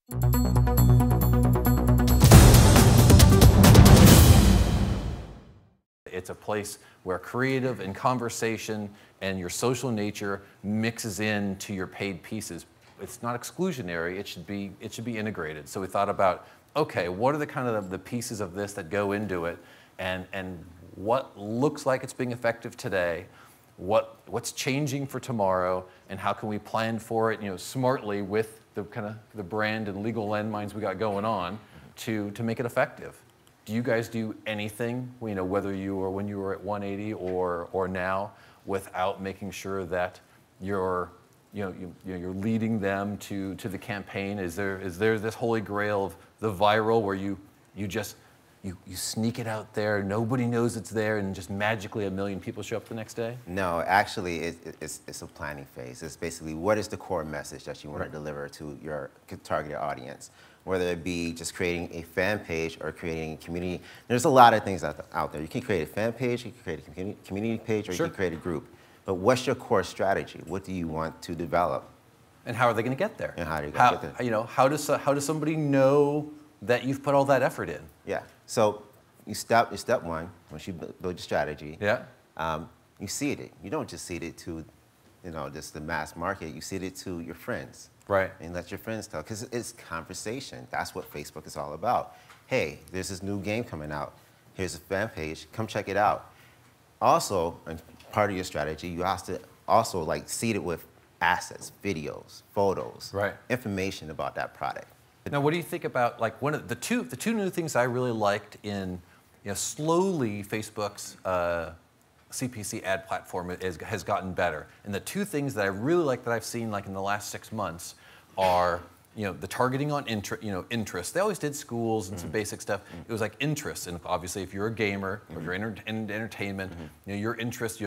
It's a place where creative and conversation and your social nature mixes into your paid pieces. It's not exclusionary, it should be integrated. So we thought about, okay, what are the kind of the pieces of this that go into it, and what looks like it's being effective today, what's changing for tomorrow, and how can we plan for it, smartly with the kind of the brand and legal landmines we got going on to make it effective. Do you guys do anything, whether when you were at 180 or now, without making sure that you're leading them to the campaign? Is there this holy grail of the viral where you sneak it out there, nobody knows it's there, and just magically 1 million people show up the next day? No, actually, it's a planning phase. It's basically, what is the core message that you want to deliver to your targeted audience? Whether it be just creating a fan page or creating a community. There's a lot of things out there. You can create a fan page, you can create a community page, or you can create a group. But what's your core strategy? What do you want to develop? And how are they going to get there? And how are you going to get there? How does somebody know that you've put all that effort in? Yeah. So step one, once you build your strategy, you seed it. You don't just seed it to, just the mass market. You seed it to your friends. Right. And let your friends tell, because it's conversation. That's what Facebook is all about. Hey, there's this new game coming out. Here's a fan page. Come check it out. Also, and part of your strategy, you have to also seed it with assets, videos, photos, information about that product. Now, what do you think about one of the two new things I really liked in slowly Facebook's CPC ad platform has gotten better, and the two things that I really like that I've seen in the last 6 months are the targeting on interest. They always did schools and some basic stuff. It was interest, and obviously if you're a gamer or if you're in entertainment, your interest,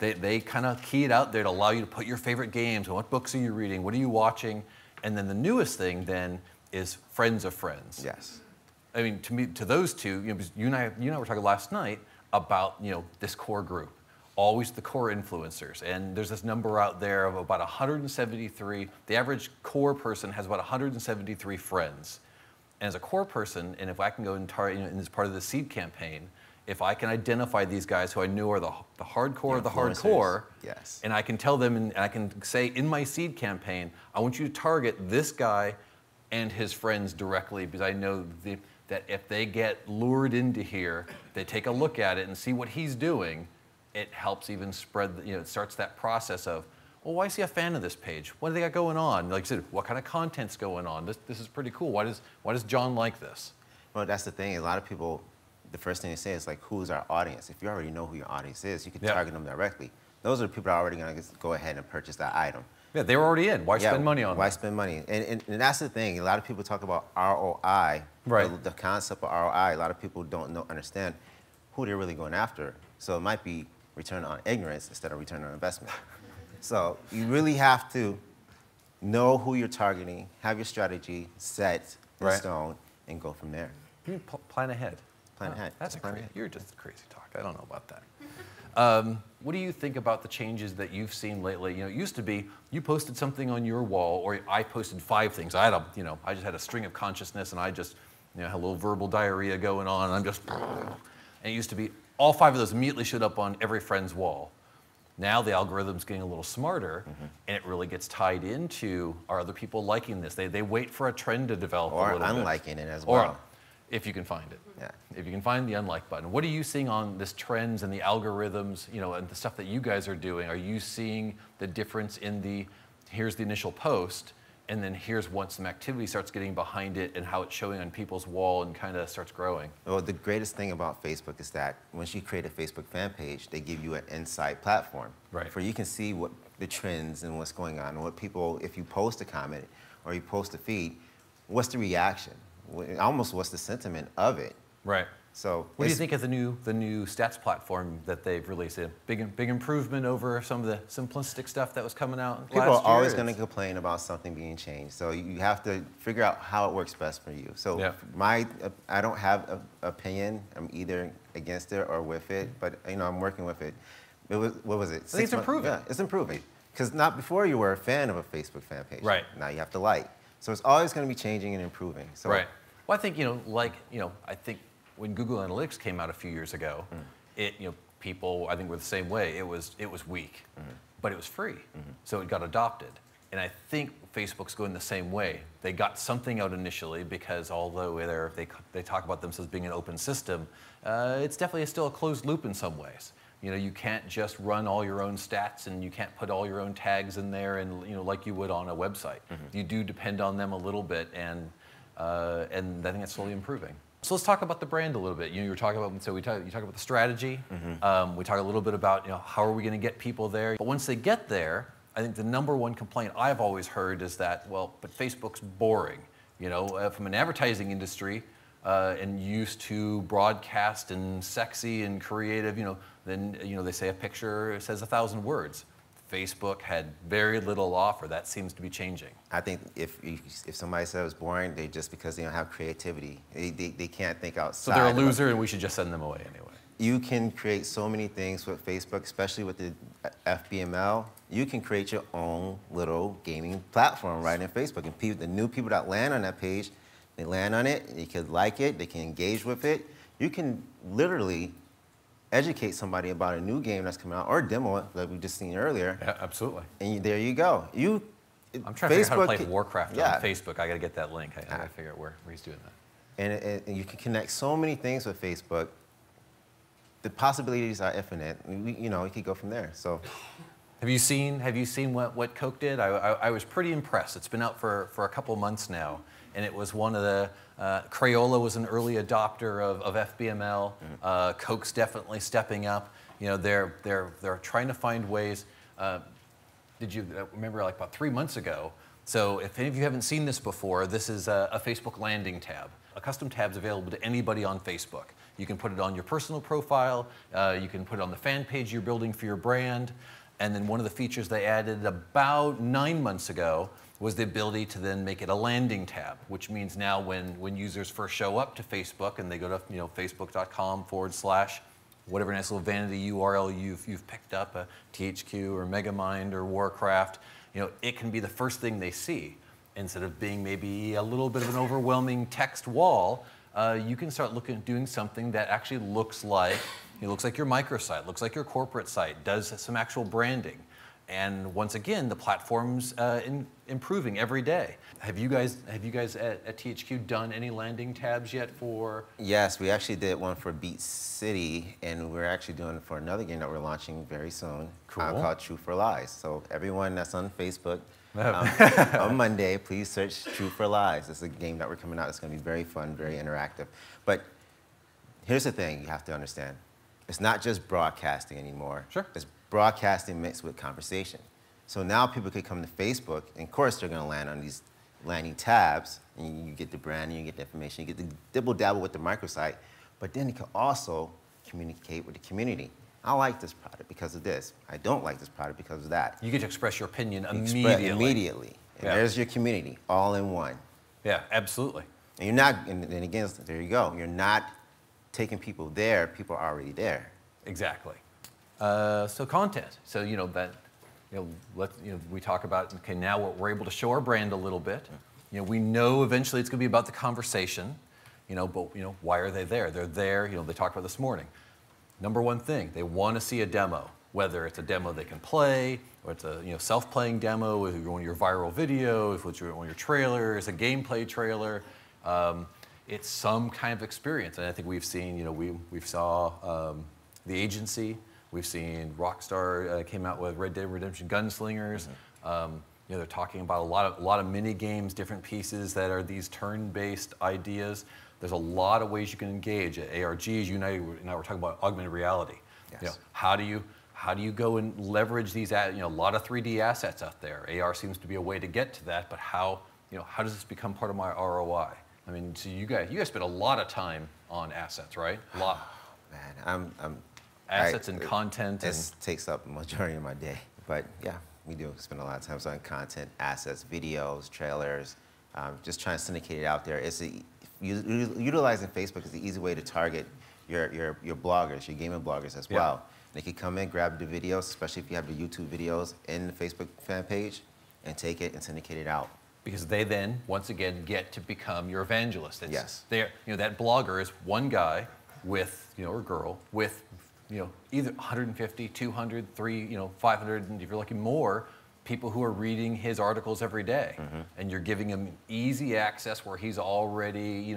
they kind of key it out there to allow you to put your favorite games. What books are you reading? What are you watching? And then the newest thing then is friends of friends. Yes. I mean, to those two, you and I were talking last night about this core group, always the core influencers, and there's this number out there of about 173. The average core person has about 173 friends, and as a core person, and if I can go and target, and as part of the seed campaign, if I can identify these guys who I knew are the hardcore of the hardcore, yes, and I can tell them, and I can say in my seed campaign, I want you to target this guy and his friends directly, because I know that if they get lured into here, they take a look at it and see what he's doing, it helps even spread, it starts that process of, well, why is he a fan of this page? What do they got going on? Like I said, what kind of content's going on? This is pretty cool. Why does John like this? Well, that's the thing. A lot of people, the first thing they say is who's our audience? If you already know who your audience is, you can target them directly. Those are the people that are already going to go ahead and purchase that item. Yeah, they were already in. Why spend money on them? Why spend money? And that's the thing. A lot of people talk about ROI, the concept of ROI. A lot of people don't understand who they're really going after. So it might be return on ignorance instead of return on investment. So you really have to know who you're targeting, have your strategy set in stone, and go from there. You mean plan ahead. Plan ahead. That's you're just crazy talk. I don't know about that. What do you think about the changes that you've seen lately? It used to be you posted something on your wall, or I posted 5 things. I just had a string of consciousness, and I just, had a little verbal diarrhea going on, and I'm just, and it used to be all 5 of those immediately showed up on every friend's wall. Now the algorithm's getting a little smarter, and it really gets tied into, are other people liking this? They wait for a trend to develop a little bit. Or unliking it as well. Or, if you can find it. Yeah. If you can find the unlike button. What are you seeing on this trends and the algorithms, and the stuff that you guys are doing? Are you seeing the difference in here's the initial post, and then here's once some activity starts getting behind it and how it's showing on people's wall and kind of starts growing? Well, the greatest thing about Facebook is that once you create a Facebook fan page, they give you an insight platform. Right. Where you can see what the trends and what's going on, and what people, if you post a comment or you post a feed, what's the reaction? Almost what's the sentiment of it. Right. So what do you think of the new stats platform that they've released? A big improvement over some of the simplistic stuff that was coming out last year? People are always going to complain about something being changed. So you have to figure out how it works best for you. So I don't have an opinion. I'm either against it or with it, but I'm working with it. What was it? I think it's improving. Yeah, it's improving. Because not before you were a fan of a Facebook fan page. Right. Now you have to like. So it's always going to be changing and improving. So, right. Well, I think, I think when Google Analytics came out a few years ago, people, I think, were the same way. It was weak, but it was free, so it got adopted. And I think Facebook's going the same way. They got something out initially because although they talk about themselves being an open system, it's definitely still a closed loop in some ways. You can't just run all your own stats and you can't put all your own tags in there and like you would on a website. You do depend on them a little bit, and I think it's slowly improving. So let's talk about the brand a little bit. You were talking about, you talk about the strategy. We talk a little bit about how are we going to get people there. But once they get there, I think the #1 complaint I've always heard is that, well, but Facebook's boring. From an advertising industry and used to broadcast and sexy and creative, then they say a picture says 1,000 words. Facebook had very little offer. That seems to be changing. I think if somebody said it was boring, just because they don't have creativity. They can't think outside. So they're a loser and we should just send them away anyway. You can create so many things with Facebook, especially with the FBML. You can create your own little gaming platform right in Facebook. And the new people that land on that page, they land on it, they can like it, they can engage with it. You can literally educate somebody about a new game that's coming out, or a demo like we just seen earlier. Yeah, absolutely. And there you go. I'm trying to figure out how to play Warcraft on Facebook. I got to get that link. I got to figure out where he's doing that. And you can connect so many things with Facebook. The possibilities are infinite. You could go from there. So, have you seen what Coke did? I was pretty impressed. It's been out for a couple months now, and it was one of the Crayola was an early adopter of FBML. Coke's definitely stepping up. They're trying to find ways. Did you remember like about 3 months ago? So if any of you haven't seen this before, this is a Facebook landing tab. A custom tab's available to anybody on Facebook. You can put it on your personal profile. You can put it on the fan page you're building for your brand. And then one of the features they added about 9 months ago was the ability to then make it a landing tab, which means now when users first show up to Facebook and they go to facebook.com/ whatever nice little vanity URL you've picked up, a THQ or Megamind or Warcraft, it can be the first thing they see. Instead of being maybe a little bit of an overwhelming text wall, you can start doing something that actually looks like your microsite, looks like your corporate site, does some actual branding. And once again, the platform's improving every day. Have you guys at THQ done any landing tabs yet for? Yes, we actually did one for Beat City, and we're actually doing it for another game that we're launching very soon. Cool. Called Truth or Lies. So everyone that's on Facebook, on Monday, please search Truth or Lies. It's a game that we're coming out. It's going to be very fun, very interactive. But here's the thing you have to understand. It's not just broadcasting anymore. Sure. It's broadcasting mixed with conversation. So now people could come to Facebook, and of course they're going to land on these landing tabs, and you get the branding, you get the information, you get the dibble-dabble with the microsite, but then you can also communicate with the community. I like this product because of this. I don't like this product because of that. You get to express your opinion immediately. And there's your community, all in one. Yeah, absolutely. And you're not, and again, there you go. You're not taking people there. People are already there. Exactly. So content. So we talk about, okay, now we're able to show our brand a little bit. We know eventually it's going to be about the conversation. But why are they there? They're there. They talked about this morning. #1 thing, they want to see a demo, whether it's a demo they can play, or it's a self-playing demo, if you're one of your viral video, if it's one of your trailers, a gameplay trailer. It's some kind of experience, and I think we've seen, we saw The Agency, we've seen Rockstar came out with Red Dead Redemption Gunslingers. They're talking about a lot of mini games, different pieces that are these turn-based ideas. There's a lot of ways you can engage. At ARG, as you and I were talking about augmented reality. Yes. How do you go and leverage these? A lot of 3D assets out there. AR seems to be a way to get to that, but how does this become part of my ROI? I mean, so you guys spend a lot of time on assets, right? A lot. Man, assets and content. This takes up the majority of my day, but yeah, we do spend a lot of time on content, assets, videos, trailers, just trying to syndicate it out there. Utilizing Facebook is the easy way to target your bloggers, your gaming bloggers as well. They can come in, grab the videos, especially if you have the YouTube videos in the Facebook fan page, and take it and syndicate it out. Because they then, once again, get to become your evangelist. Yes. That blogger is one guy with, or girl with, either 150, 200, 500, and if you're lucky more, people who are reading his articles every day. And you're giving him easy access where he's already,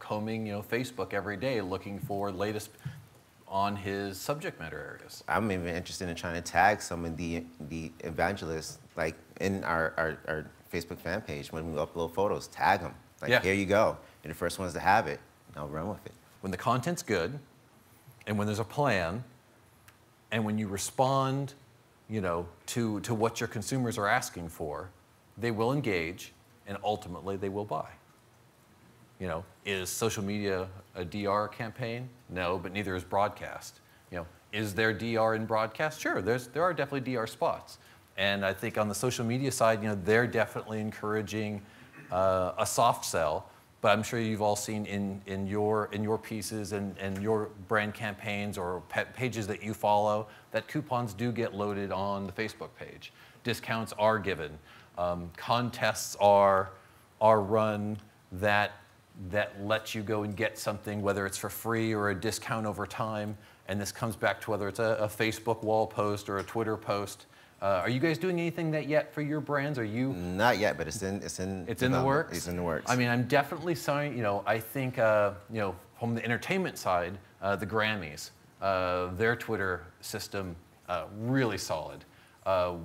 combing, Facebook every day looking for latest on his subject matter areas. I'm even interested in trying to tag some of the evangelists, like in our Facebook fan page when we upload photos, tag them. Like, here you go. You're the first ones to have it. Now run with it. When the content's good, and when there's a plan, and when you respond, to what your consumers are asking for, they will engage, and ultimately they will buy. Is social media a DR campaign? No, but neither is broadcast. Is there DR in broadcast? Sure, there are definitely DR spots. And I think on the social media side, they're definitely encouraging a soft sell. But I'm sure you've all seen in your pieces and your brand campaigns or pages that you follow that coupons do get loaded on the Facebook page. Discounts are given. Contests are run that let you go and get something, whether it's for free or a discount over time. And this comes back to whether it's a Facebook wall post or a Twitter post. Are you guys doing anything that yet for your brands? Are you? Not yet, but it's in the works. It's in the works. I mean, I'm definitely saying, I think, from the entertainment side, the Grammys, their Twitter system, really solid,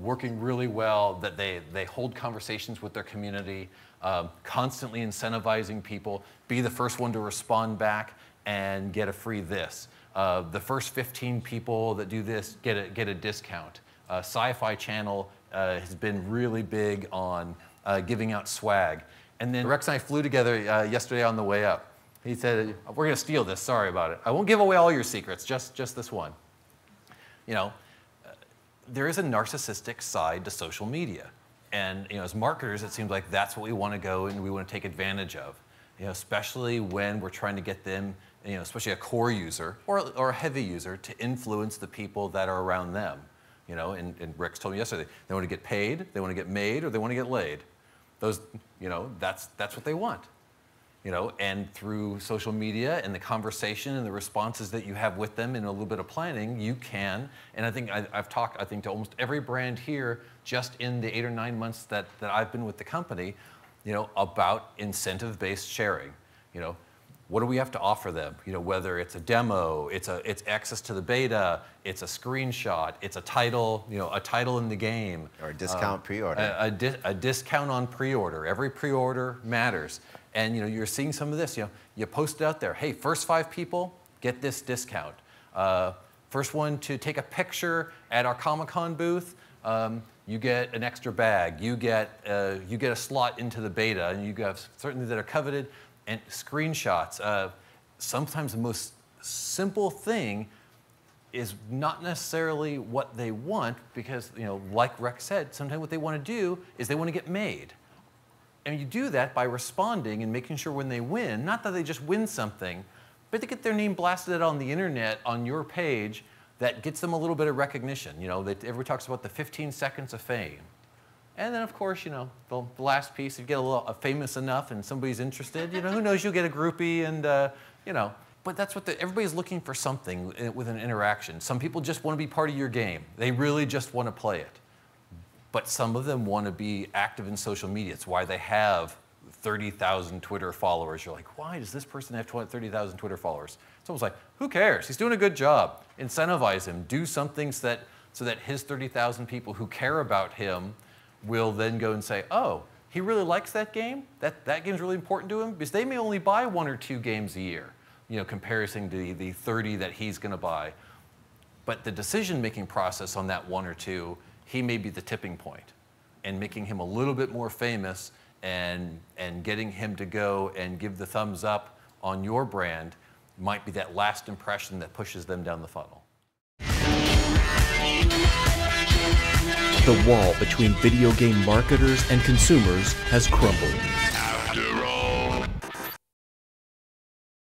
working really well. That they hold conversations with their community, constantly incentivizing people. Be the first one to respond back and get a free this. The first 15 people that do this get a discount. Sci-Fi Channel has been really big on giving out swag. And then Rex and I flew together yesterday on the way up. He said, we're going to steal this, sorry about it. I won't give away all your secrets, just this one. There is a narcissistic side to social media. And as marketers, it seems like that's what we want to go and we want to take advantage of. Especially when we're trying to get them, especially a core user or a heavy user, to influence the people that are around them. And Rex told me yesterday, they want to get paid, they want to get made, or they want to get laid. Those, that's what they want. And through social media and the conversation and the responses that you have with them and a little bit of planning, you can. And I think I've talked, to almost every brand here, just in the 8 or 9 months that I've been with the company, about incentive-based sharing. What do we have to offer them? Whether it's a demo, it's access to the beta, it's a screenshot, it's a title, a title in the game, or a discount pre-order. A discount on pre-order. Every pre-order matters, and you're seeing some of this. You post it out there. Hey, first 5 people get this discount. First one to take a picture at our Comic-Con booth, you get an extra bag. You get a slot into the beta, and you have certain that are coveted. And screenshots. Sometimes the most simple thing is not necessarily what they want, because like Rex said, sometimes what they want to do is they want to get made. And you do that by responding and making sure when they win, not that they just win something, but they get their name blasted out on the internet on your page that gets them a little bit of recognition. Everybody talks about the 15 seconds of fame. And then, of course, the last piece, if you get a little famous enough and somebody's interested, who knows, you'll get a groupie and, But that's what everybody's looking for, something with an interaction. Some people just want to be part of your game. They really just want to play it. But some of them want to be active in social media. It's why they have 30,000 Twitter followers. You're like, why does this person have 30,000 Twitter followers? It's almost like, who cares? He's doing a good job. Incentivize him. Do something so that his 30,000 people who care about him will then go and say, oh, he really likes that game? That game's really important to him? Because they may only buy 1 or 2 games a year, comparison to the 30 that he's going to buy. But the decision-making process on that 1 or 2, he may be the tipping point. And making him a little bit more famous and getting him to go and give the thumbs up on your brand might be that last impression that pushes them down the funnel. The wall between video game marketers and consumers has crumbled.